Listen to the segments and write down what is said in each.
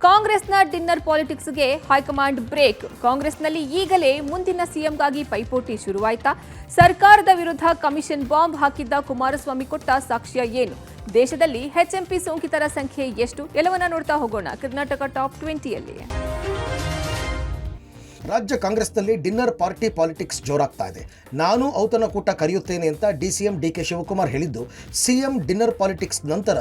ಕಾಂಗ್ರೆಸ್ನ dinner ಪಾಲಿಟಿಕ್ಸ್ಗೆ high command break. ಕಾಂಗ್ರೆಸ್ನಲ್ಲಿ ಈಗಲೇ ಮುಂದಿನ ಸಿಎಂಗಾಗಿ ಪೈಪೋಟಿ ಶುರುವಾಯ್ತಾ? ಸರ್ಕಾರದ ವಿರುದ್ಧ ಕಮಿಷನ್ ಬಾಂಬ್ ಹಾಕಿದ್ದ ಕುಮಾರಸ್ವಾಮಿ ಕೊಟ್ಟ ಸಾಕ್ಷ್ಯ ಏನು? ದೇಶದಲ್ಲಿ ಎಚ್ಎಂಪಿ ಸೋಂಕಿತರ ಸಂಖ್ಯೆ ಎಷ್ಟು? ಎಲ್ಲವನ್ನ ನೋಡ್ತಾ ಹೋಗೋಣ ಕರ್ನಾಟಕ ಟಾಪ್ 20ಯಲ್ಲಿ. ರಾಜ್ಯ ಕಾಂಗ್ರೆಸ್ನಲ್ಲಿ ಡಿನ್ನರ್ ಪಾರ್ಟಿ ಪಾಲಿಟಿಕ್ಸ್ ಜೋರಾಗ್ತಾ ಇದೆ. ನಾನು ಔತಣಕೂಟ ಕರೆಯುತ್ತೇನೆ ಅಂತ ಡಿಸಿಎಂ ಡಿಕೆ ಶಿವಕುಮಾರ್ ಹೇಳಿದ್ದು, ಸಿಎಂ ಡಿನ್ನರ್ ಪಾಲಿಟಿಕ್ಸ್ ನಂತರ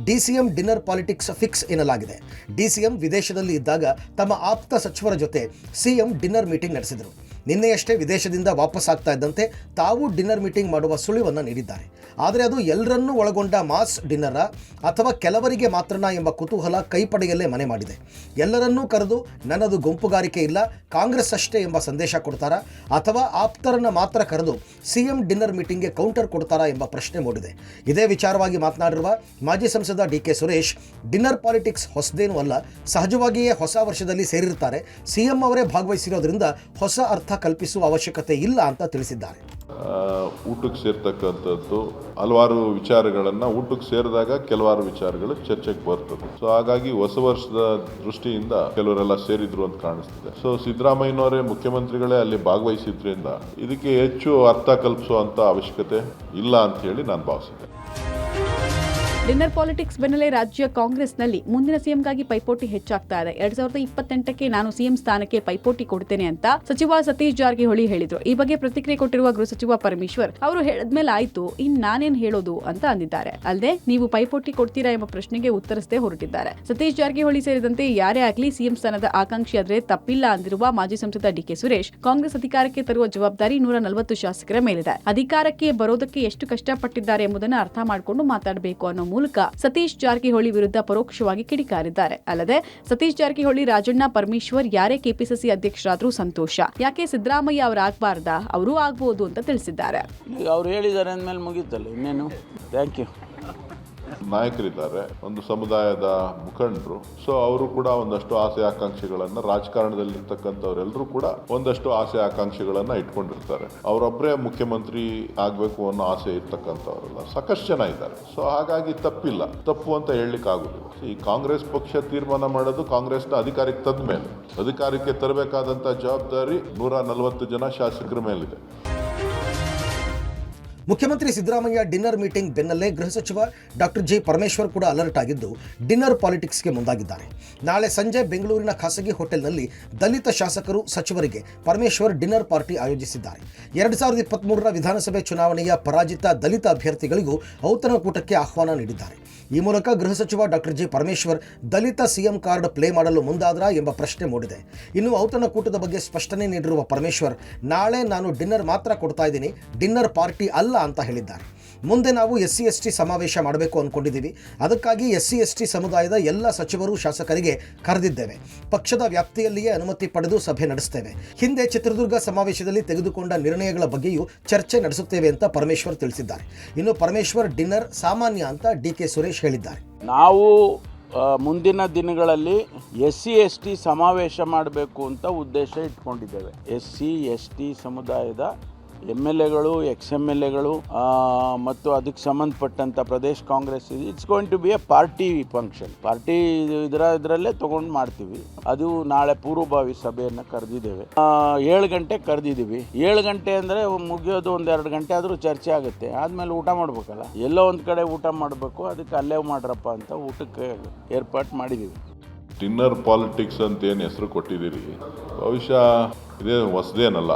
ಡಿಸಿಎಂ ಡಿನ್ನರ್ ಪಾಲಿಟಿಕ್ಸ್ ಫಿಕ್ಸ್ ಎನ್ನಲಾಗಿದೆ. ಡಿಸಿಎಂ ವಿದೇಶದಲ್ಲಿ ಇದ್ದಾಗ ತಮ್ಮ ಆಪ್ತ ಸಚಿವರ ಜೊತೆ ಸಿಎಂ ಡಿನ್ನರ್ ಮೀಟಿಂಗ್ ನಡೆಸಿದರು. ನಿನ್ನೆಯಷ್ಟೇ ವಿದೇಶದಿಂದ ವಾಪಸ್ ಆಗ್ತಾ ಇದ್ದಂತೆ ತಾವು ಡಿನ್ನರ್ ಮೀಟಿಂಗ್ ಮಾಡುವ ಸುಳಿವನ್ನು ನೀಡಿದ್ದಾರೆ. ಆದರೆ ಅದು ಎಲ್ಲರನ್ನೂ ಒಳಗೊಂಡ ಮಾಸ್ ಡಿನ್ನರ ಅಥವಾ ಕೆಲವರಿಗೆ ಮಾತ್ರನಾ ಎಂಬ ಕುತೂಹಲ ಕೈಪಡೆಯಲ್ಲೇ ಮನೆ ಮಾಡಿದೆ. ಎಲ್ಲರನ್ನೂ ಕರೆದು ನನ್ನದು ಗುಂಪುಗಾರಿಕೆ ಇಲ್ಲ, ಕಾಂಗ್ರೆಸ್ ಅಷ್ಟೇ ಎಂಬ ಸಂದೇಶ ಕೊಡ್ತಾರಾ ಅಥವಾ ಆಪ್ತರನ್ನು ಮಾತ್ರ ಕರೆದು ಸಿಎಂ ಡಿನ್ನರ್ ಮೀಟಿಂಗ್ಗೆ ಕೌಂಟರ್ ಕೊಡ್ತಾರಾ ಎಂಬ ಪ್ರಶ್ನೆ ಮೂಡಿದೆ. ಇದೇ ವಿಚಾರವಾಗಿ ಮಾತನಾಡಿರುವ ಮಾಜಿ ಸಂಸದ ಡಿಕೆ ಸುರೇಶ್, ಡಿನ್ನರ್ ಪಾಲಿಟಿಕ್ಸ್ ಹೊಸದೇನೂ ಅಲ್ಲ, ಸಹಜವಾಗಿಯೇ ಹೊಸ ವರ್ಷದಲ್ಲಿ ಸೇರಿರ್ತಾರೆ, ಸಿಎಂ ಅವರೇ ಭಾಗವಹಿಸಿರೋದ್ರಿಂದ ಹೊಸ ಅರ್ಥ ಕಲ್ಪಿಸುವ ಅವಶ್ಯಕತೆ ಇಲ್ಲ ಅಂತ ತಿಳಿಸಿದ್ದಾರೆ. ಊಟಕ್ಕೆ ಸೇರ್ತಕ್ಕಂಥದ್ದು ಹಲವಾರು ವಿಚಾರಗಳನ್ನು ಊಟಕ್ಕೆ ಸೇರಿದಾಗ ಕೆಲವಾರು ವಿಚಾರಗಳು ಚರ್ಚೆಗೆ ಬರ್ತದೆ. ಸೊ ಹಾಗಾಗಿ ಹೊಸ ವರ್ಷದ ದೃಷ್ಟಿಯಿಂದ ಕೆಲವರೆಲ್ಲ ಸೇರಿದ್ರು ಅಂತ ಕಾಣಿಸ್ತಿದೆ. ಸೊ ಸಿದ್ದರಾಮಯ್ಯನವರೇ ಮುಖ್ಯಮಂತ್ರಿಗಳೇ ಅಲ್ಲಿ ಭಾಗವಹಿಸಿದ್ರಿಂದ ಇದಕ್ಕೆ ಹೆಚ್ಚು ಅರ್ಥ ಕಲ್ಪಿಸುವಂತ ಅವಶ್ಯಕತೆ ಇಲ್ಲ ಅಂತ ಹೇಳಿ ನಾನು ಭಾವಿಸಿದ್ದೆ. ಡಿನ್ನರ್ ಪಾಲಿಟಿಕ್ಸ್ ಬೆನ್ನಲ್ಲೇ ರಾಜ್ಯ ಕಾಂಗ್ರೆಸ್ನಲ್ಲಿ ಮುಂದಿನ ಸಿಎಂಗಾಗಿ ಪೈಪೋಟಿ ಹೆಚ್ಚಾಗ್ತಾ ಇದೆ. 2028ಕ್ಕೆ ನಾನು ಸಿಎಂ ಸ್ಥಾನಕ್ಕೆ ಪೈಪೋಟಿ ಕೊಡ್ತೇನೆ ಅಂತ ಸಚಿವ ಸತೀಶ್ ಜಾರಕಿಹೊಳಿ ಹೇಳಿದ್ರು. ಈ ಬಗ್ಗೆ ಪ್ರತಿಕ್ರಿಯೆ ಕೊಟ್ಟಿರುವ ಗೃಹ ಸಚಿವ ಪರಮೇಶ್ವರ್, ಅವರು ಹೇಳಿದ್ಮೇಲೆ ಆಯ್ತು, ಇನ್ ನಾನೇನ್ ಹೇಳೋದು ಅಂತ ಅಂದಿದ್ದಾರೆ. ಅಲ್ಲದೆ ನೀವು ಪೈಪೋಟಿ ಕೊಡ್ತೀರಾ ಎಂಬ ಪ್ರಶ್ನೆಗೆ ಉತ್ತರಿಸದೆ ಹೊರಟಿದ್ದಾರೆ. ಸತೀಶ್ ಜಾರಕಿಹೊಳಿ ಸೇರಿದಂತೆ ಯಾರೇ ಆಗಲಿ ಸಿಎಂ ಸ್ಥಾನದ ಆಕಾಂಕ್ಷಿ ಆದ್ರೆ ತಪ್ಪಿಲ್ಲ ಅಂದಿರುವ ಮಾಜಿ ಸಂಸದ ಡಿಕೆ ಸುರೇಶ್, ಕಾಂಗ್ರೆಸ್ ಅಧಿಕಾರಕ್ಕೆ ತರುವ ಜವಾಬ್ದಾರಿ 140 ಶಾಸಕರ ಮೇಲಿದೆ. ಅಧಿಕಾರಕ್ಕೆ ಬರೋದಕ್ಕೆ ಎಷ್ಟು ಕಷ್ಟಪಟ್ಟಿದ್ದಾರೆ ಎಂಬುದನ್ನು ಅರ್ಥ ಮಾಡಿಕೊಂಡು ಮಾತಾಡಬೇಕು ಅನ್ನೋ ಮೂಲಕ ಸತೀಶ್ ಜಾರಕಿಹೊಳಿ ವಿರುದ್ಧ ಪರೋಕ್ಷವಾಗಿ ಕಿಡಿಕಾರಿದ್ದಾರೆ. ಅಲ್ಲದೆ ಸತೀಶ್ ಜಾರಕಿಹೊಳಿ, ರಾಜಣ್ಣ, ಪರಮೇಶ್ವರ್ ಯಾರೇ ಕೆಪಿಸಿಸಿ ಅಧ್ಯಕ್ಷರಾದ್ರೂ ಸಂತೋಷ, ಯಾಕೆ ಸಿದ್ದರಾಮಯ್ಯ ಅವರಾಗಬಾರ್ದಾ? ಅವರೂ ಆಗ್ಬಹುದು ಅಂತ ತಿಳಿಸಿದ್ದಾರೆ. ಅವ್ರು ಹೇಳಿದ್ದಾರೆ ಅಂದ್ಮೇಲೆ ಮುಗೀತಲ್ಲ, ಇನ್ನೇನು. Thank you. ನಾಯಕರಿದ್ದಾರೆ, ಒಂದು ಸಮುದಾಯದ ಮುಖಂಡರು. ಸೊ ಅವರು ಕೂಡ ಒಂದಷ್ಟು ಆಸೆ ಆಕಾಂಕ್ಷೆಗಳನ್ನ, ರಾಜಕಾರಣದಲ್ಲಿರ್ತಕ್ಕಂಥವರೆಲ್ಲರೂ ಕೂಡ ಒಂದಷ್ಟು ಆಸೆ ಆಕಾಂಕ್ಷೆಗಳನ್ನ ಇಟ್ಕೊಂಡಿರ್ತಾರೆ. ಅವರೊಬ್ಬರೇ ಮುಖ್ಯಮಂತ್ರಿ ಆಗ್ಬೇಕು ಅನ್ನೋ ಆಸೆ ಇರ್ತಕ್ಕಂಥವರೆಲ್ಲ ಸಾಕಷ್ಟು ಜನ ಇದ್ದಾರೆ. ಸೊ ಹಾಗಾಗಿ ತಪ್ಪಿಲ್ಲ, ತಪ್ಪು ಅಂತ ಹೇಳಲಿಕ್ಕೆ ಆಗುದಿಲ್ಲ. ಈ ಕಾಂಗ್ರೆಸ್ ಪಕ್ಷ ತೀರ್ಮಾನ ಮಾಡೋದು ಕಾಂಗ್ರೆಸ್ನ ಅಧಿಕಾರಕ್ಕೆ ತಂದ ಮೇಲೆ, ಅಧಿಕಾರಕ್ಕೆ ತರಬೇಕಾದಂತ ಜವಾಬ್ದಾರಿ 140 ಜನ ಶಾಸಕರ ಮೇಲಿದೆ. ಮುಖ್ಯಮಂತ್ರಿ ಸಿದ್ದರಾಮಯ್ಯ ಡಿನ್ನರ್ ಮೀಟಿಂಗ್ ಬೆನ್ನಲ್ಲೇ ಗೃಹ ಸಚಿವ ಡಾಕ್ಟರ್ ಜಿ ಪರಮೇಶ್ವರ್ ಕೂಡ ಅಲರ್ಟ್ ಆಗಿದ್ದು ಡಿನ್ನರ್ ಪಾಲಿಟಿಕ್ಸ್ಗೆ ಮುಂದಾಗಿದ್ದಾರೆ. ನಾಳೆ ಸಂಜೆ ಬೆಂಗಳೂರಿನ ಖಾಸಗಿ ಹೋಟೆಲ್ನಲ್ಲಿ ದಲಿತ ಶಾಸಕರು, ಸಚಿವರಿಗೆ ಪರಮೇಶ್ವರ್ ಡಿನ್ನರ್ ಪಾರ್ಟಿ ಆಯೋಜಿಸಿದ್ದಾರೆ. 2023ರ ವಿಧಾನಸಭೆ ಚುನಾವಣೆಯ ಪರಾಜಿತ ದಲಿತ ಅಭ್ಯರ್ಥಿಗಳಿಗೂ ಔತಣಕೂಟಕ್ಕೆ ಆಹ್ವಾನ ನೀಡಿದ್ದಾರೆ. ಈ ಮೂಲಕ ಗೃಹ ಸಚಿವ ಡಾಕ್ಟರ್ ಜಿ ಪರಮೇಶ್ವರ್ ದಲಿತ ಸಿಎಂ ಕಾರ್ಡ್ ಪ್ಲೇ ಮಾಡಲು ಮುಂದಾದ್ರಾ ಎಂಬ ಪ್ರಶ್ನೆ ಮೂಡಿದೆ. ಇನ್ನು ಔತಣಕೂಟದ ಬಗ್ಗೆ ಸ್ಪಷ್ಟನೆ ನೀಡಿರುವ ಪರಮೇಶ್ವರ್, ನಾಳೆ ನಾನು ಡಿನ್ನರ್ ಮಾತ್ರ ಕೊಡ್ತಾ ಇದ್ದೀನಿ, ಡಿನ್ನರ್ ಪಾರ್ಟಿ ಅಲ್ಲ ಅಂತ ಹೇಳಿದ್ದಾರೆ. ಮುಂದೆ ನಾವು SC/ST ಸಮಾವೇಶ ಮಾಡಬೇಕು ಅಂದ್ಕೊಂಡಿದ್ದೀವಿ. ಅದಕ್ಕಾಗಿ SC/ST ಸಮುದಾಯದ ಎಲ್ಲ ಸಚಿವರು, ಶಾಸಕರಿಗೆ ಕರೆದಿದ್ದೇವೆ. ಪಕ್ಷದ ವ್ಯಾಪ್ತಿಯಲ್ಲಿಯೇ ಅನುಮತಿ ಪಡೆದು ಸಭೆ ನಡೆಸುತ್ತೇವೆ. ಹಿಂದೆ ಚಿತ್ರದುರ್ಗ ಸಮಾವೇಶದಲ್ಲಿ ತೆಗೆದುಕೊಂಡ ನಿರ್ಣಯಗಳ ಬಗ್ಗೆಯೂ ಚರ್ಚೆ ನಡೆಸುತ್ತೇವೆ ಅಂತ ಪರಮೇಶ್ವರ್ ತಿಳಿಸಿದ್ದಾರೆ. ಇನ್ನು ಪರಮೇಶ್ವರ್ ಡಿನ್ನರ್ ಸಾಮಾನ್ಯ ಅಂತ ಡಿಕೆ ಸುರೇಶ್ ಹೇಳಿದ್ದಾರೆ. ನಾವು ಮುಂದಿನ ದಿನಗಳಲ್ಲಿ SC/ST ಸಮಾವೇಶ ಮಾಡಬೇಕು ಅಂತ ಉದ್ದೇಶ ಇಟ್ಕೊಂಡಿದ್ದೇವೆ. SC/ST ಸಮುದಾಯದ MLAಗಳು, XMLAಗಳು ಮತ್ತು ಅದಕ್ಕೆ ಸಂಬಂಧಪಟ್ಟಂಥ Pradesh Congress, it's going to be a party function. Party ಇದರಲ್ಲೇ ತೊಗೊಂಡು ಮಾಡ್ತೀವಿ. ಅದು ನಾಳೆ ಪೂರ್ವಭಾವಿ ಸಭೆಯನ್ನು ಕರೆದಿದ್ದೇವೆ. 7 ಗಂಟೆಗೆ ಕರೆದಿದ್ದೀವಿ. 7 ಗಂಟೆ ಅಂದರೆ ಮುಗಿಯೋದು 1-2 ಗಂಟೆ ಆದರೂ ಚರ್ಚೆ ಆಗುತ್ತೆ. ಆದಮೇಲೆ ಊಟ ಮಾಡಬೇಕಲ್ಲ, ಎಲ್ಲೋ ಒಂದು ಕಡೆ ಊಟ ಮಾಡಬೇಕು. ಅದಕ್ಕೆ ಅಲ್ಲೇ ಮಾಡ್ರಪ್ಪ ಅಂತ ಊಟಕ್ಕೆ ಏರ್ಪಾಟ್ ಮಾಡಿದ್ದೀವಿ. ಡಿನ್ನರ್ ಪಾಲಿಟಿಕ್ಸ್ ಅಂತ ಏನು ಹೆಸರು ಕೊಟ್ಟಿದ್ದೀರಿ, ಬಹುಶಃ ಇದೇ ಹೊಸದೇನಲ್ಲ.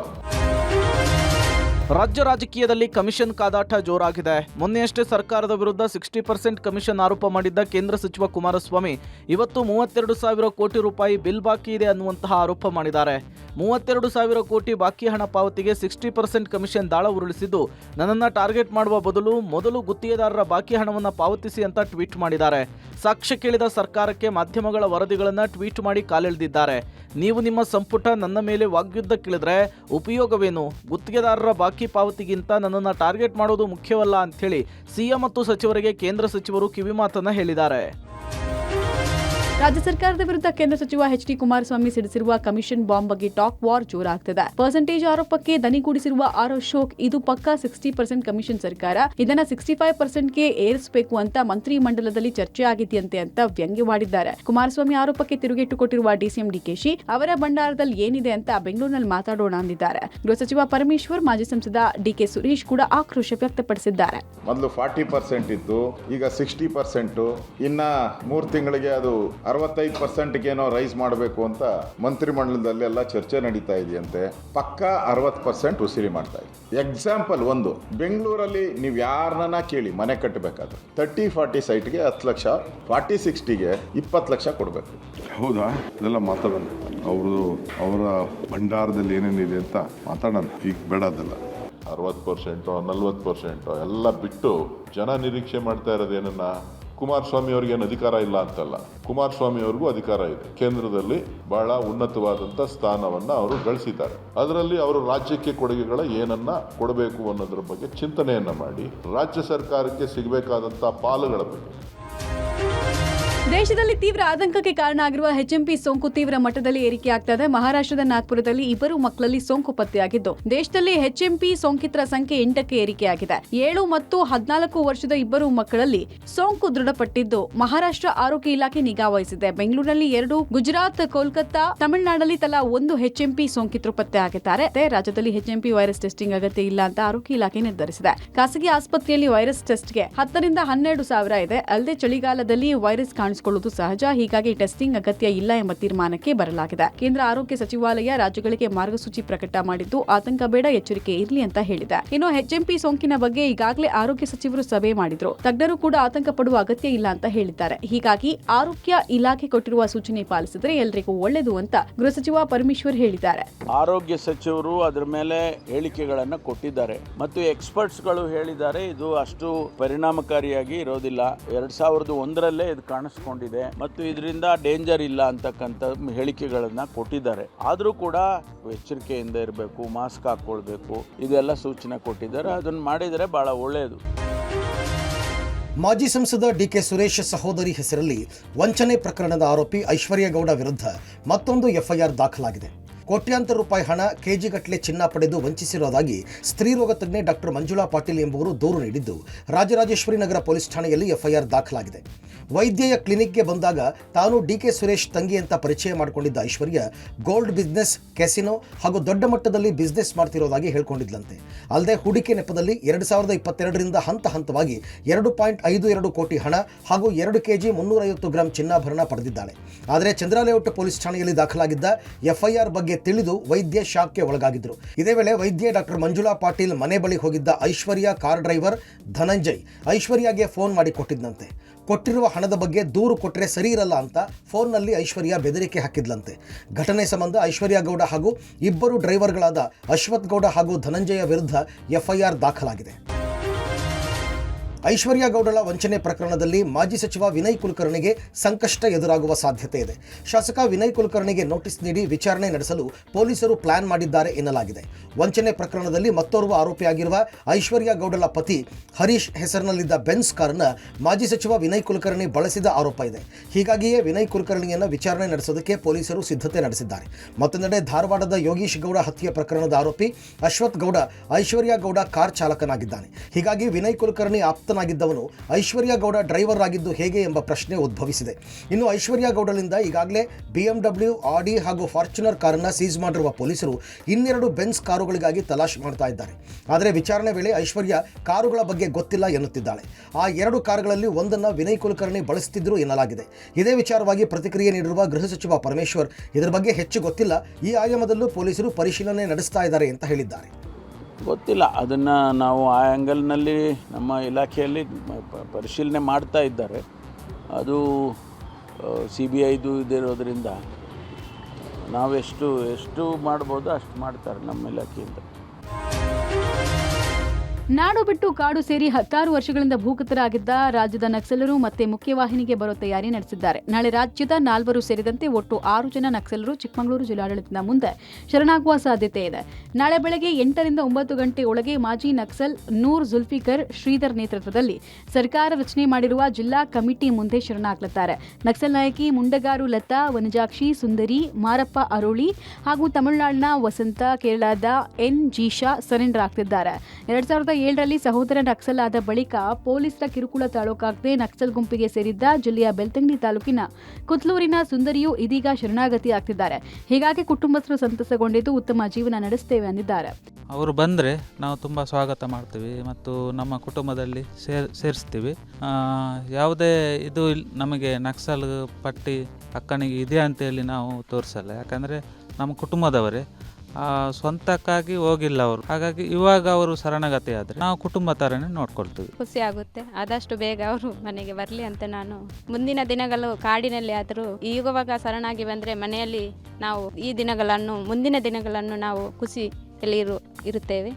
ರಾಜ್ಯ ರಾಜಕೀಯದಲ್ಲಿ ಕಮಿಷನ್ ಕಾದಾಟ ಜೋರಾಗಿದೆ. ಮೊನ್ನೆಯಷ್ಟೇ ಸರ್ಕಾರದ ವಿರುದ್ಧ 60% ಕಮಿಷನ್ ಆರೋಪ ಮಾಡಿದ್ದ ಕೇಂದ್ರ ಸಚಿವ ಕುಮಾರಸ್ವಾಮಿ ಇವತ್ತು 32,000 ಕೋಟಿ ರೂಪಾಯಿ ಬಿಲ್ ಬಾಕಿ ಇದೆ ಅನ್ನುವಂತಹ ಆರೋಪ ಮಾಡಿದ್ದಾರೆ. 32,000 ಕೋಟಿ ಬಾಕಿ ಹಣ ಪಾವತಿಗೆ 60% ಕಮಿಷನ್ ದಾಳ ಉರುಳಿಸಿದ್ದು, ನನ್ನನ್ನು ಟಾರ್ಗೆಟ್ ಮಾಡುವ ಬದಲು ಮೊದಲು ಗುತ್ತಿಗೆದಾರರ ಬಾಕಿ ಹಣವನ್ನು ಪಾವತಿಸಿ ಅಂತ ಟ್ವೀಟ್ ಮಾಡಿದ್ದಾರೆ. ಸಾಕ್ಷ್ಯ ಕೇಳಿದ ಸರ್ಕಾರಕ್ಕೆ ಮಾಧ್ಯಮಗಳ ವರದಿಗಳನ್ನು ಟ್ವೀಟ್ ಮಾಡಿ ಕಾಲೆಳೆದಿದ್ದಾರೆ. ನೀವು ನಿಮ್ಮ ಸಂಪುಟ ನನ್ನ ಮೇಲೆ ವಾಗ್ಯುದ್ಧಕ್ಕಿಳಿದ್ರೆ ಉಪಯೋಗವೇನು? ಗುತ್ತಿಗೆದಾರರ ಬಾಕಿ ಪಾವತಿಗಿಂತ ನನ್ನನ್ನು ಟಾರ್ಗೆಟ್ ಮಾಡೋದು ಮುಖ್ಯವಲ್ಲ ಅಂಥೇಳಿ ಸಿಎಂ ಮತ್ತು ಸಚಿವರಿಗೆ ಕೇಂದ್ರ ಸಚಿವರು ಕಿವಿಮಾತನ್ನ ಹೇಳಿದ್ದಾರೆ. ರಾಜ್ಯ ಸರ್ಕಾರದ ವಿರುದ್ಧ ಕೇಂದ್ರ ಸಚಿವ ಎಚ್.ಡಿ. ಕುಮಾರಸ್ವಾಮಿ ಸಿಡಿಸಿರುವ ಕಮಿಷನ್ ಬಾಂಬ್ ಬಗ್ಗೆ ಟಾಕ್ ವಾರ್ ಜೋರಾಗ್ತಿದೆ. ಪರ್ಸೆಂಟೇಜ್ ಆರೋಪಕ್ಕೆ ದನಿಗೂಡಿಸಿರುವ ಆರ್ ಅಶೋಕ್, ಇದು ಪಕ್ಕಾ 60% ಕಮಿಷನ್ ಸರ್ಕಾರ, ಇದನ್ನ 65%ಗೆ ಏರಿಸಬೇಕು ಅಂತ ಮಂತ್ರಿ ಮಂಡಲದಲ್ಲಿ ಚರ್ಚೆ ಆಗಿದೆಯಂತೆ ಅಂತ ವ್ಯಂಗ್ಯವಾಡಿದ್ದಾರೆ. ಕುಮಾರಸ್ವಾಮಿ ಆರೋಪಕ್ಕೆ ತಿರುಗೇಟು ಕೊಟ್ಟಿರುವ ಡಿಸಿಎಂ ಡಿಕೆಶಿ, ಅವರ ಭಂಡಾರದಲ್ಲಿ ಏನಿದೆ ಅಂತ ಬೆಂಗಳೂರಿನಲ್ಲಿ ಮಾತಾಡೋಣ ಅಂದಿದ್ದಾರೆ. ಗೃಹ ಸಚಿವ ಪರಮೇಶ್ವರ್, ಮಾಜಿ ಸಂಸದ ಡಿಕೆ ಸುರೇಶ್ ಕೂಡ ಆಕ್ರೋಶ ವ್ಯಕ್ತಪಡಿಸಿದ್ದಾರೆ. ಮೊದಲು 40% ಇತ್ತು, ಈಗ 60%. ಇನ್ನ 3 ತಿಂಗಳಿಗೆ ಅದು 65%ಗೇನೋ ರೈಸ್ ಮಾಡಬೇಕು ಅಂತ ಮಂತ್ರಿಮಂಡಲದಲ್ಲಿ ಎಲ್ಲ ಚರ್ಚೆ ನಡೀತಾ ಇದೆಯಂತೆ. ಪಕ್ಕಾ 60% ವಸೂಲಿ ಮಾಡ್ತಾ ಇದೆ. ಎಕ್ಸಾಂಪಲ್ ಒಂದು, ಬೆಂಗಳೂರಲ್ಲಿ ನೀವು ಯಾರನ್ನ ಕೇಳಿ ಮನೆ ಕಟ್ಟಬೇಕಾದ್ರೆ 30-40 ಸೈಟ್ಗೆ 10 ಲಕ್ಷ, 40-60ಗೆ 20 ಲಕ್ಷ ಕೊಡಬೇಕು. ಹೌದಾ? ಇದೆಲ್ಲ ಮಾತಾಡೋಣ. ಅವರ ಭಂಡಾರದಲ್ಲಿ ಏನೇನಿದೆ ಅಂತ ಮಾತಾಡೋಣ. ಈಗ ಬೇಡ ಅದೆಲ್ಲ. 60%, 40% ಎಲ್ಲ ಬಿಟ್ಟು ಜನ ನಿರೀಕ್ಷೆ ಮಾಡ್ತಾ ಇರೋದೇನನ್ನ, ಕುಮಾರಸ್ವಾಮಿ ಅವ್ರಿಗೆ ಏನು ಅಧಿಕಾರ ಇಲ್ಲ ಅಂತಲ್ಲ, ಕುಮಾರಸ್ವಾಮಿ ಅವ್ರಿಗೂ ಅಧಿಕಾರ ಇದೆ. ಕೇಂದ್ರದಲ್ಲಿ ಬಹಳ ಉನ್ನತವಾದಂಥ ಸ್ಥಾನವನ್ನು ಅವರು ಗಳಿಸಿದ್ದಾರೆ. ಅದರಲ್ಲಿ ಅವರು ರಾಜ್ಯಕ್ಕೆ ಕೊಡುಗೆಗಳ ಏನನ್ನ ಕೊಡಬೇಕು ಅನ್ನೋದ್ರ ಬಗ್ಗೆ ಚಿಂತನೆಯನ್ನ ಮಾಡಿ ರಾಜ್ಯ ಸರ್ಕಾರಕ್ಕೆ ಸಿಗಬೇಕಾದಂಥ ಪಾಲುಗಳ ಬಗ್ಗೆ. ದೇಶದಲ್ಲಿ ತೀವ್ರ ಆತಂಕಕ್ಕೆ ಕಾರಣ ಆಗಿರುವ HMP ಸೋಂಕು ತೀವ್ರ ಮಟ್ಟದಲ್ಲಿ ಏರಿಕೆಯಾಗ್ತಾ ಇದೆ. ಮಹಾರಾಷ್ಟ್ರದ ನಾಗ್ಪುರದಲ್ಲಿ 2 ಮಕ್ಕಳಲ್ಲಿ ಸೋಂಕು ಪತ್ತೆಯಾಗಿದ್ದು, ದೇಶದಲ್ಲಿ HMP ಸೋಂಕಿತರ ಸಂಖ್ಯೆ 8ಕ್ಕೆ ಏರಿಕೆಯಾಗಿದೆ. 7 ಮತ್ತು 14 ವರ್ಷದ 2 ಮಕ್ಕಳಲ್ಲಿ ಸೋಂಕು ದೃಢಪಟ್ಟಿದ್ದು, ಮಹಾರಾಷ್ಟ್ರ ಆರೋಗ್ಯ ಇಲಾಖೆ ನಿಗಾ ವಹಿಸಿದೆ. ಬೆಂಗಳೂರಿನಲ್ಲಿ 2, ಗುಜರಾತ್, ಕೋಲ್ಕತ್ತಾ, ತಮಿಳುನಾಡಲ್ಲಿ ತಲಾ 1 HMP ಸೋಂಕಿತರು ಪತ್ತೆಯಾಗಿದ್ದಾರೆ. ರಾಜ್ಯದಲ್ಲಿ HMP ವೈರಸ್ ಟೆಸ್ಟಿಂಗ್ ಅಗತ್ಯ ಇಲ್ಲ ಅಂತ ಆರೋಗ್ಯ ಇಲಾಖೆ ನಿರ್ಧರಿಸಿದೆ. ಖಾಸಗಿ ಆಸ್ಪತ್ರೆಯಲ್ಲಿ ವೈರಸ್ ಟೆಸ್ಟ್ಗೆ 10 ರಿಂದ 12 ಸಾವಿರ ಇದೆ. ಅಲ್ಲದೆ ಚಳಿಗಾಲದಲ್ಲಿ ವೈರಸ್ ಕಾಣಿಸಿಕೊಳ್ಳುವುದು ಸಹಜ, ಹೀಗಾಗಿ ಟೆಸ್ಟಿಂಗ್ ಅಗತ್ಯ ಇಲ್ಲ ಎಂಬ ತೀರ್ಮಾನಕ್ಕೆ ಬರಲಾಗಿದೆ. ಕೇಂದ್ರ ಆರೋಗ್ಯ ಸಚಿವಾಲಯ ರಾಜ್ಯಗಳಿಗೆ ಮಾರ್ಗಸೂಚಿ ಪ್ರಕಟ ಮಾಡಿದ್ದು, ಆತಂಕ ಬೇಡ, ಎಚ್ಚರಿಕೆ ಇರಲಿ ಅಂತ ಹೇಳಿದೆ. ಇನ್ನು HMP ಸೋಂಕಿನ ಬಗ್ಗೆ ಈಗಾಗಲೇ ಆರೋಗ್ಯ ಸಚಿವರು ಸಭೆ ಮಾಡಿದ್ರು. ತಜ್ಞರು ಕೂಡ ಆತಂಕ ಪಡುವ ಅಗತ್ಯ ಇಲ್ಲ ಅಂತ ಹೇಳಿದ್ದಾರೆ. ಹೀಗಾಗಿ ಆರೋಗ್ಯ ಇಲಾಖೆ ಕೊಟ್ಟಿರುವ ಸೂಚನೆ ಪಾಲಿಸಿದ್ರೆ ಎಲ್ಲರಿಗೂ ಒಳ್ಳೆಯದು ಅಂತ ಗೃಹ ಸಚಿವ ಪರಮೇಶ್ವರ್ ಹೇಳಿದ್ದಾರೆ. ಆರೋಗ್ಯ ಸಚಿವರು ಅದರ ಮೇಲೆ ಹೇಳಿಕೆಗಳನ್ನು ಕೊಟ್ಟಿದ್ದಾರೆ ಮತ್ತು ಎಕ್ಸ್ಪರ್ಟ್ಸ್ಗಳು ಹೇಳಿದ್ದಾರೆ ಇದು ಅಷ್ಟು ಪರಿಣಾಮಕಾರಿಯಾಗಿ ಇರೋದಿಲ್ಲ. 2001ರಲ್ಲೇ ಇದು ಕಾಣಿಸ್ಕೊಂಡಿದೆ ಮತ್ತು ಇದರಿಂದ ಡೇಂಜರ್ ಇಲ್ಲ ಅಂತಕ್ಕಂಥ ಹೇಳಿಕೆಗಳನ್ನು ಕೊಟ್ಟಿದ್ದಾರೆ. ಆದರೂ ಕೂಡ ಎಚ್ಚರಿಕೆಯಿಂದ ಇರಬೇಕು, ಮಾಸ್ಕ್ ಹಾಕ್ಕೊಳ್ಬೇಕು, ಇದೆಲ್ಲ ಸೂಚನೆ ಕೊಟ್ಟಿದ್ದಾರೆ. ಅದನ್ನು ಮಾಡಿದರೆ ಬಹಳ ಒಳ್ಳೆಯದು. ಮಾಜಿ ಸಂಸದ ಡಿಕೆ ಸುರೇಶ್ ಸಹೋದರಿ ಹೆಸರಲ್ಲಿ ವಂಚನೆ ಪ್ರಕರಣದ ಆರೋಪಿ ಐಶ್ವರ್ಯ ಗೌಡ ವಿರುದ್ಧ ಮತ್ತೊಂದು ಎಫ್ಐಆರ್ ದಾಖಲಾಗಿದೆ. ಕೋಟ್ಯಾಂತರ ರೂಪಾಯಿ ಹಣ, ಕೆಜಿಗಟ್ಟಲೆ ಚಿನ್ನ ಪಡೆದು ವಂಚಿಸಿರುವುದಾಗಿ ಸ್ತ್ರೀರೋಗ ತಜ್ಞೆ ಡಾಕ್ಟರ್ ಮಂಜುಳಾ ಪಾಟೀಲ್ ಎಂಬುವರು ದೂರು ನೀಡಿದ್ದು, ರಾಜರಾಜೇಶ್ವರಿ ನಗರ ಪೊಲೀಸ್ ಠಾಣೆಯಲ್ಲಿ ಎಫ್ಐಆರ್ ದಾಖಲಾಗಿದೆ. ವೈದ್ಯೆಯ ಕ್ಲಿನಿಕ್ಗೆ ಬಂದಾಗ ತಾನು ಡಿಕೆ ಸುರೇಶ್ ತಂಗಿ ಅಂತ ಪರಿಚಯ ಮಾಡಿಕೊಂಡಿದ್ದ ಐಶ್ವರ್ಯ ಗೋಲ್ಡ್ ಬಿಸ್ನೆಸ್, ಕೆಸಿನೋ ಹಾಗೂ ದೊಡ್ಡ ಮಟ್ಟದಲ್ಲಿ ಬಿಸ್ನೆಸ್ ಮಾಡ್ತಿರೋದಾಗಿ ಹೇಳ್ಕೊಂಡಿದ್ಲಂತೆ. ಅಲ್ಲದೆ ಹೂಡಿಕೆ ನೆಪದಲ್ಲಿ 2022ರಿಂದ ಹಂತ ಹಂತವಾಗಿ 2.52 ಕೋಟಿ ಹಣ ಹಾಗೂ 2 ಕೆಜಿ 350 ಗ್ರಾಂ ಚಿನ್ನಾಭರಣ ಪಡೆದಿದ್ದಾಳೆ. ಆದರೆ ಚಂದ್ರಲೇಔಟ್ ಪೊಲೀಸ್ ಠಾಣೆಯಲ್ಲಿ ದಾಖಲಾಗಿದ್ದ ಎಫ್ಐಆರ್ ಬಗ್ಗೆ ತಿಳಿದು ವೈದ್ಯೆ ಶಾಕ್ಗೆ ಒಳಗಾಗಿದ್ರು. ಇದೇ ವೇಳೆ ವೈದ್ಯೆ ಡಾಕ್ಟರ್ ಮಂಜುಳಾ ಪಾಟೀಲ್ ಮನೆ ಬಳಿ ಹೋಗಿದ್ದ ಐಶ್ವರ್ಯ ಕಾರ್ ಡ್ರೈವರ್ ಧನಂಜಯ್ ಐಶ್ವರ್ಯಗೆ ಫೋನ್ ಮಾಡಿ ಕೊಟ್ಟಿದ್ದಂತೆ. ಕೊಟ್ಟಿರುವ ಹಣದ ಬಗ್ಗೆ ದೂರು ಕೊಟ್ಟರೆ ಸರಿ ಇರಲ್ಲ ಅಂತ ಫೋನ್ನಲ್ಲಿ ಐಶ್ವರ್ಯ ಬೆದರಿಕೆ ಹಾಕಿದ್ಲಂತೆ. ಘಟನೆ ಸಂಬಂಧ ಐಶ್ವರ್ಯ ಗೌಡ ಹಾಗೂ 2 ಡ್ರೈವರ್ಗಳಾದ ಅಶ್ವಥ್ ಗೌಡ ಹಾಗೂ ಧನಂಜಯ ವಿರುದ್ಧ ಎಫ್ಐಆರ್ ದಾಖಲಾಗಿದೆ. ಐಶ್ವರ್ಯ ಗೌಡಳ ವಂಚನೆ ಪ್ರಕರಣದಲ್ಲಿ ಮಾಜಿ ಸಚಿವ ವಿನಯ್ ಕುಲಕರ್ಣಿಗೆ ಸಂಕಷ್ಟ ಎದುರಾಗುವ ಸಾಧ್ಯತೆ ಇದೆ. ಶಾಸಕ ವಿನಯ್ ಕುಲಕರ್ಣಿಗೆ ನೋಟಿಸ್ ನೀಡಿ ವಿಚಾರಣೆ ನಡೆಸಲು ಪೊಲೀಸರು ಪ್ಲಾನ್ ಮಾಡಿದ್ದಾರೆ ಎನ್ನಲಾಗಿದೆ. ವಂಚನೆ ಪ್ರಕರಣದಲ್ಲಿ ಮತ್ತೋರ್ವ ಆರೋಪಿಯಾಗಿರುವ ಐಶ್ವರ್ಯ ಗೌಡಳ ಪತಿ ಹರೀಶ್ ಹೆಸರಿನಲ್ಲಿದ್ದ ಬೆನ್ಸ್ ಕಾರನ್ನು ಮಾಜಿ ಸಚಿವ ವಿನಯ್ ಕುಲಕರ್ಣಿ ಬಳಸಿದ ಆರೋಪ ಇದೆ. ಹೀಗಾಗಿಯೇ ವಿನಯ್ ಕುಲಕರ್ಣಿಯನ್ನು ವಿಚಾರಣೆ ನಡೆಸೋದಕ್ಕೆ ಪೊಲೀಸರು ಸಿದ್ಧತೆ ನಡೆಸಿದ್ದಾರೆ. ಮತ್ತೊಂದೆಡೆ ಧಾರವಾಡದ ಯೋಗೀಶ್ ಗೌಡ ಹತ್ಯೆ ಪ್ರಕರಣದ ಆರೋಪಿ ಅಶ್ವಥ್ ಗೌಡ ಐಶ್ವರ್ಯ ಗೌಡ ಕಾರ್ ಚಾಲಕನಾಗಿದ್ದಾನೆ. ಹೀಗಾಗಿ ವಿನಯ್ ಕುಲಕರ್ಣಿ ಆಪ್ತನಾಗಿದ್ದವನು ಐಶ್ವರ್ಯ ಗೌಡ ಡ್ರೈವರ್ ಆಗಿದ್ದು ಹೇಗೆ ಎಂಬ ಪ್ರಶ್ನೆ ಉದ್ಭವಿಸಿದೆ. ಇನ್ನು ಐಶ್ವರ್ಯ ಗೌಡಳಿಂದ ಈಗಾಗಲೇ BMW, ಆಡಿ ಹಾಗೂ ಫಾರ್ಚುನರ್ ಕಾರನ್ನು ಸೀಸ್ ಮಾಡಿರುವ ಪೊಲೀಸರು 2 ಬೆನ್ಸ್ ಕಾರುಗಳಿಗಾಗಿ ತಲಾಶ್ ಮಾಡ್ತಾ ಇದ್ದಾರೆ. ಆದರೆ ವಿಚಾರಣೆ ವೇಳೆ ಐಶ್ವರ್ಯ ಕಾರುಗಳ ಬಗ್ಗೆ ಗೊತ್ತಿಲ್ಲ ಎನ್ನುತ್ತಿದ್ದಾಳೆ. ಆ 2 ಕಾರುಗಳಲ್ಲಿ ಒಂದನ್ನು ವಿನಯ್ ಕುಲಕರ್ಣಿ ಬಳಸುತ್ತಿದ್ದರು ಎನ್ನಲಾಗಿದೆ. ಇದೇ ವಿಚಾರವಾಗಿ ಪ್ರತಿಕ್ರಿಯೆ ನೀಡಿರುವ ಗೃಹ ಸಚಿವ ಪರಮೇಶ್ವರ್, ಇದರ ಬಗ್ಗೆ ಹೆಚ್ಚು ಗೊತ್ತಿಲ್ಲ, ಈ ಆಯಾಮದಲ್ಲೂ ಪೊಲೀಸರು ಪರಿಶೀಲನೆ ನಡೆಸ್ತಾ ಇದ್ದಾರೆ ಅಂತ ಹೇಳಿದ್ದಾರೆ. ಗೊತ್ತಿಲ್ಲ, ಅದನ್ನು ನಾವು ಆ ಆ್ಯಂಗಲ್ನಲ್ಲಿ ನಮ್ಮ ಇಲಾಖೆಯಲ್ಲಿ ಪರಿಶೀಲನೆ ಮಾಡ್ತಾ ಇದ್ದಾರೆ. ಅದು CBIದು ಇದಿರೋದ್ರಿಂದ ನಾವೆಷ್ಟು ಮಾಡ್ಬೋದು ಅಷ್ಟು ಮಾಡ್ತಾರೆ ನಮ್ಮ ಇಲಾಖೆಯಿಂದ. ನಾಡು ಬಿಟ್ಟು ಕಾಡು ಸೇರಿ 16 ವರ್ಷಗಳಿಂದ ಭೂಗತರಾಗಿದ್ದ ರಾಜ್ಯದ ನಕ್ಸಲರು ಮತ್ತೆ ಮುಖ್ಯವಾಹಿನಿಗೆ ಬರೋ ತಯಾರಿ ನಡೆಸಿದ್ದಾರೆ. ನಾಳೆ ರಾಜ್ಯದ 4 ಸೇರಿದಂತೆ ಒಟ್ಟು 6 ಜನ ನಕ್ಸಲರು ಚಿಕ್ಕಮಗಳೂರು ಜಿಲ್ಲಾಡಳಿತದ ಮುಂದೆ ಶರಣಾಗುವ ಸಾಧ್ಯತೆ ಇದೆ. ನಾಳೆ ಬೆಳಗ್ಗೆ 8 ರಿಂದ 9 ಗಂಟೆ ಒಳಗೆ ಮಾಜಿ ನಕ್ಸಲ್ ನೂರ್ ಜುಲ್ಫಿಕರ್ ಶ್ರೀಧರ್ ನೇತೃತ್ವದಲ್ಲಿ ಸರ್ಕಾರ ರಚನೆ ಮಾಡಿರುವ ಜಿಲ್ಲಾ ಕಮಿಟಿ ಮುಂದೆ ಶರಣಾಗಲಿದ್ದಾರೆ. ನಕ್ಸಲ್ ನಾಯಕಿ ಮುಂಡಗಾರು ಲತಾ, ವನಜಾಕ್ಷಿ ಸುಂದರಿ, ಮಾರಪ್ಪ ಅರೋಳಿ ಹಾಗೂ ತಮಿಳುನಾಡಿನ ವಸಂತ, ಕೇರಳದ ಎನ್ ಜೀಶಾ ಸರೆಂಡರ್ ಆಗ್ತಿದ್ದಾರೆ. 2007ರಲ್ಲಿ ಸಹೋದರ ನಕ್ಸಲ್ ಆದ ಬಳಿಕ ಪೊಲೀಸರ ಕಿರುಕುಳ ತಾಲೂಕಾಗದೆ ನಕ್ಸಲ್ ಗುಂಪಿಗೆ ಸೇರಿದ್ದ ಜಿಲ್ಲೆಯ ಬೆಳ್ತಂಗಡಿ ತಾಲೂಕಿನ ಕುತ್ಲೂರಿನ ಸುಂದರಿಯು ಇದೀಗ ಶರಣಾಗತಿ ಆಗ್ತಿದ್ದಾರೆ. ಹೀಗಾಗಿ ಕುಟುಂಬಸ್ಥರು ಸಂತಸಗೊಂಡಿದ್ದು ಉತ್ತಮ ಜೀವನ ನಡೆಸುತ್ತೇವೆ ಅಂದಿದ್ದಾರೆ. ಅವರು ಬಂದರೆ ನಾವು ತುಂಬ ಸ್ವಾಗತ ಮಾಡ್ತೀವಿ ಮತ್ತು ನಮ್ಮ ಕುಟುಂಬದಲ್ಲಿ ಸೇರಿಸ್ತೀವಿ. ಯಾವುದೇ ಇದು ನಮಗೆ ನಕ್ಸಲ್ ಪಟ್ಟಿ ಅಕ್ಕನಿಗೆ ಇದೆ ಅಂತೇಳಿ ನಾವು ತೋರಿಸಲ್ಲ. ಯಾಕಂದರೆ ನಮ್ಮ ಕುಟುಂಬದವರೇ, ಸ್ವಂತಕ್ಕಾಗಿ ಹೋಗಿಲ್ಲ ಅವರು. ಹಾಗಾಗಿ ಇವಾಗ ಅವರು ಶರಣಾಗತಿ ಆದರೆ ನಾವು ಕುಟುಂಬ ಥರನೇ ನೋಡ್ಕೊಳ್ತೀವಿ. ಖುಷಿ ಆಗುತ್ತೆ. ಆದಷ್ಟು ಬೇಗ ಅವರು ಮನೆಗೆ ಬರಲಿ ಅಂತ ನಾನು ಮುಂದಿನ ದಿನಗಳು ಕಾಡಿನಲ್ಲಿ ಆದರೂ ಈಗವಾಗ ಶರಣಾಗಿ ಬಂದರೆ ಮನೆಯಲ್ಲಿ ನಾವು ಈ ದಿನಗಳನ್ನು ಮುಂದಿನ ದಿನಗಳನ್ನು ನಾವು ಖುಷಿಯಲ್ಲಿ ಇರುತ್ತೇವೆ.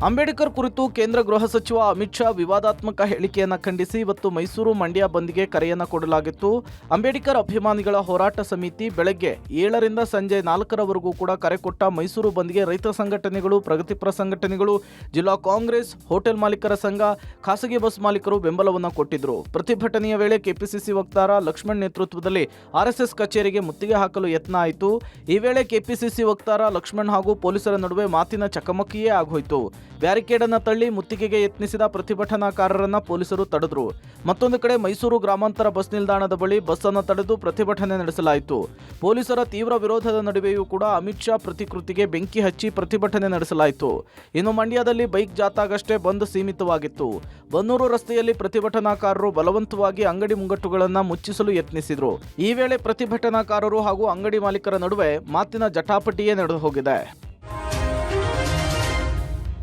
ಅಂಬೇಡ್ಕರ್ ಕುರಿತು ಕೇಂದ್ರ ಗೃಹ ಸಚಿವ ಅಮಿತ್ ಶಾ ವಿವಾದಾತ್ಮಕ ಹೇಳಿಕೆಯನ್ನು ಖಂಡಿಸಿ ಇವತ್ತು ಮೈಸೂರು ಮಂಡ್ಯ ಬಂದ್ಗೆ ಕರೆಯನ್ನು ಕೊಡಲಾಗಿತ್ತು. ಅಂಬೇಡ್ಕರ್ ಅಭಿಮಾನಿಗಳ ಹೋರಾಟ ಸಮಿತಿ ಬೆಳಗ್ಗೆ 7 ರಿಂದ ಸಂಜೆ 4ರವರೆಗೂ ಕೂಡ ಕರೆ ಕೊಟ್ಟ ಮೈಸೂರು ಬಂದ್ಗೆ ರೈತ ಸಂಘಟನೆಗಳು, ಪ್ರಗತಿಪರ ಸಂಘಟನೆಗಳು, ಜಿಲ್ಲಾ ಕಾಂಗ್ರೆಸ್, ಹೋಟೆಲ್ ಮಾಲೀಕರ ಸಂಘ, ಖಾಸಗಿ ಬಸ್ ಮಾಲೀಕರು ಬೆಂಬಲವನ್ನು ಕೊಟ್ಟಿದ್ರು. ಪ್ರತಿಭಟನೆಯ ವೇಳೆ ಕೆಪಿಸಿಸಿ ವಕ್ತಾರ ಲಕ್ಷ್ಮಣ್ ನೇತೃತ್ವದಲ್ಲಿ ಆರ್ಎಸ್ಎಸ್ ಕಚೇರಿಗೆ ಮುತ್ತಿಗೆ ಹಾಕಲು ಯತ್ನ ಆಯಿತು. ಈ ವೇಳೆ ಕೆಪಿಸಿಸಿ ವಕ್ತಾರ ಲಕ್ಷ್ಮಣ್ ಹಾಗೂ ಪೊಲೀಸರ ನಡುವೆ ಮಾತಿನ ಚಕಮಕಿಯೇ ಆಗೋಯ್ತು. ಬ್ಯಾರಿಕೇಡ್ ಅನ್ನು ತಳ್ಳಿ ಮುತ್ತಿಗೆಗೆ ಯತ್ನಿಸಿದ ಪ್ರತಿಭಟನಾಕಾರರನ್ನ ಪೊಲೀಸರು ತಡೆದ್ರು. ಮತ್ತೊಂದು ಕಡೆ ಮೈಸೂರು ಗ್ರಾಮಾಂತರ ಬಸ್ ನಿಲ್ದಾಣದ ಬಳಿ ಬಸ್ ಅನ್ನು ತಡೆದು ಪ್ರತಿಭಟನೆ ನಡೆಸಲಾಯಿತು. ಪೊಲೀಸರ ತೀವ್ರ ವಿರೋಧದ ನಡುವೆಯೂ ಕೂಡ ಅಮಿತ್ ಶಾ ಪ್ರತಿಕೃತಿಗೆ ಬೆಂಕಿ ಹಚ್ಚಿ ಪ್ರತಿಭಟನೆ ನಡೆಸಲಾಯಿತು. ಇನ್ನು ಮಂಡ್ಯದಲ್ಲಿ ಬೈಕ್ ಜಾಥಾಗಷ್ಟೇ ಬಂದ್ ಸೀಮಿತವಾಗಿತ್ತು. ಬನ್ನೂರು ರಸ್ತೆಯಲ್ಲಿ ಪ್ರತಿಭಟನಾಕಾರರು ಬಲವಂತವಾಗಿ ಅಂಗಡಿ ಮುಂಗಟ್ಟುಗಳನ್ನು ಮುಚ್ಚಿಸಲು ಯತ್ನಿಸಿದ್ರು. ಈ ವೇಳೆ ಪ್ರತಿಭಟನಾಕಾರರು ಹಾಗೂ ಅಂಗಡಿ ಮಾಲೀಕರ ನಡುವೆ ಮಾತಿನ ಜಟಾಪಟಿಯೇ ನಡೆದು ಹೋಗಿದೆ.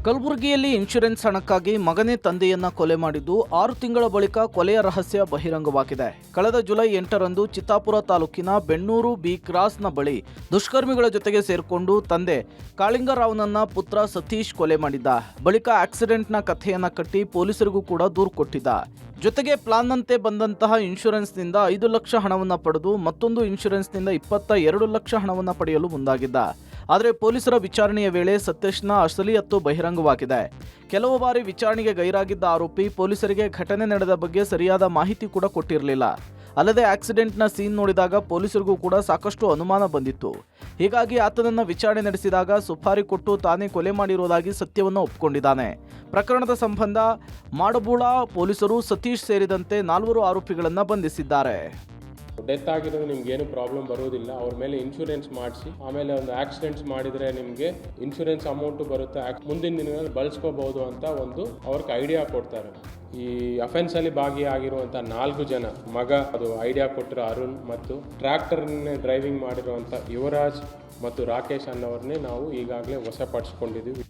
ಕಲಬುರಗಿಯಲ್ಲಿ ಇನ್ಶೂರೆನ್ಸ್ ಹಣಕ್ಕಾಗಿ ಮಗನೇ ತಂದೆಯನ್ನ ಕೊಲೆ ಮಾಡಿದ್ದು 6 ತಿಂಗಳ ಬಳಿಕ ಕೊಲೆಯ ರಹಸ್ಯ ಬಹಿರಂಗವಾಗಿದೆ. ಕಳೆದ ಜುಲೈ 8ರಂದು ಚಿತ್ತಾಪುರ ತಾಲೂಕಿನ ಬೆಣ್ಣೂರು ಬಿ ಕ್ರಾಸ್ನ ಬಳಿ ದುಷ್ಕರ್ಮಿಗಳ ಜೊತೆಗೆ ಸೇರಿಕೊಂಡು ತಂದೆ ಕಾಳಿಂಗರಾವ್ನನ್ನ ಪುತ್ರ ಸತೀಶ್ ಕೊಲೆ ಮಾಡಿದ್ದ. ಬಳಿಕ ಆಕ್ಸಿಡೆಂಟ್ನ ಕಥೆಯನ್ನ ಕಟ್ಟಿ ಪೊಲೀಸರಿಗೂ ಕೂಡ ದೂರು ಕೊಟ್ಟಿದ್ದ. ಜೊತೆಗೆ ಪ್ಲಾನ್ನಂತೆ ಬಂದಂತಹ ಇನ್ಶೂರೆನ್ಸ್ನಿಂದ 5 ಲಕ್ಷ ಹಣವನ್ನು ಪಡೆದು ಮತ್ತೊಂದು ಇನ್ಶೂರೆನ್ಸ್ನಿಂದ 22 ಲಕ್ಷ ಹಣವನ್ನು ಪಡೆಯಲು ಮುಂದಾಗಿದ್ದ. ಆದರೆ ಪೊಲೀಸರ ವಿಚಾರಣೆಯ ವೇಳೆ ಸತೀಶ್ನ ಅಸಲಿಯತ್ತು ಬಹಿರಂಗವಾಗಿದೆ. ಕೆಲವು ಬಾರಿ ವಿಚಾರಣೆಗೆ ಗೈರಾಗಿದ್ದ ಆರೋಪಿ ಪೊಲೀಸರಿಗೆ ಘಟನೆ ನಡೆದ ಬಗ್ಗೆ ಸರಿಯಾದ ಮಾಹಿತಿ ಕೂಡ ಕೊಟ್ಟಿರಲಿಲ್ಲ. ಅಲ್ಲದೆ ಆಕ್ಸಿಡೆಂಟ್ನ ಸೀನ್ ನೋಡಿದಾಗ ಪೊಲೀಸರಿಗೂ ಕೂಡ ಸಾಕಷ್ಟು ಅನುಮಾನ ಬಂದಿತ್ತು. ಹೀಗಾಗಿ ಆತನನ್ನ ವಿಚಾರಣೆ ನಡೆಸಿದಾಗ ಸುಪಾರಿ ಕೊಟ್ಟು ತಾನೇ ಕೊಲೆ ಮಾಡಿರುವುದಾಗಿ ಸತ್ಯವನ್ನು ಒಪ್ಪಿಕೊಂಡಿದ್ದಾನೆ. ಪ್ರಕರಣದ ಸಂಬಂಧ ಮಾಡಬೂಳ ಪೊಲೀಸರು ಸತೀಶ್ ಸೇರಿದಂತೆ 4 ಆರೋಪಿಗಳನ್ನು ಬಂಧಿಸಿದ್ದಾರೆ. ಡೆತ್ ಆಗಿರೋದು ನಿಮ್ಗೆ ಏನು ಪ್ರಾಬ್ಲಮ್ ಬರೋದಿಲ್ಲ. ಅವ್ರ ಮೇಲೆ ಇನ್ಶೂರೆನ್ಸ್ ಮಾಡಿಸಿ ಆಮೇಲೆ ಒಂದು ಆಕ್ಸಿಡೆಂಟ್ಸ್ ಮಾಡಿದರೆ ನಿಮಗೆ ಇನ್ಶೂರೆನ್ಸ್ ಅಮೌಂಟು ಬರುತ್ತೆ, ಮುಂದಿನ ದಿನಗಳಲ್ಲಿ ಬಳಸ್ಕೋಬಹುದು ಅಂತ ಒಂದು ಅವ್ರಿಗೆ ಐಡಿಯಾ ಕೊಡ್ತಾರೆ. ಈ ಅಫೆನ್ಸಲ್ಲಿ ಭಾಗಿಯಾಗಿರುವಂಥ 4 ಜನ ಮಗ ಅದು ಐಡಿಯಾ ಕೊಟ್ಟಿರೋ ಅರುಣ್ ಮತ್ತು ಟ್ರ್ಯಾಕ್ಟರ್ನೇ ಡ್ರೈವಿಂಗ್ ಮಾಡಿರುವಂಥ ಯುವರಾಜ್ ಮತ್ತು ರಾಕೇಶ್ ಅನ್ನೋರನ್ನೇ ನಾವು ಈಗಾಗಲೇ ವಶಪಡಿಸ್ಕೊಂಡಿದ್ದೀವಿ.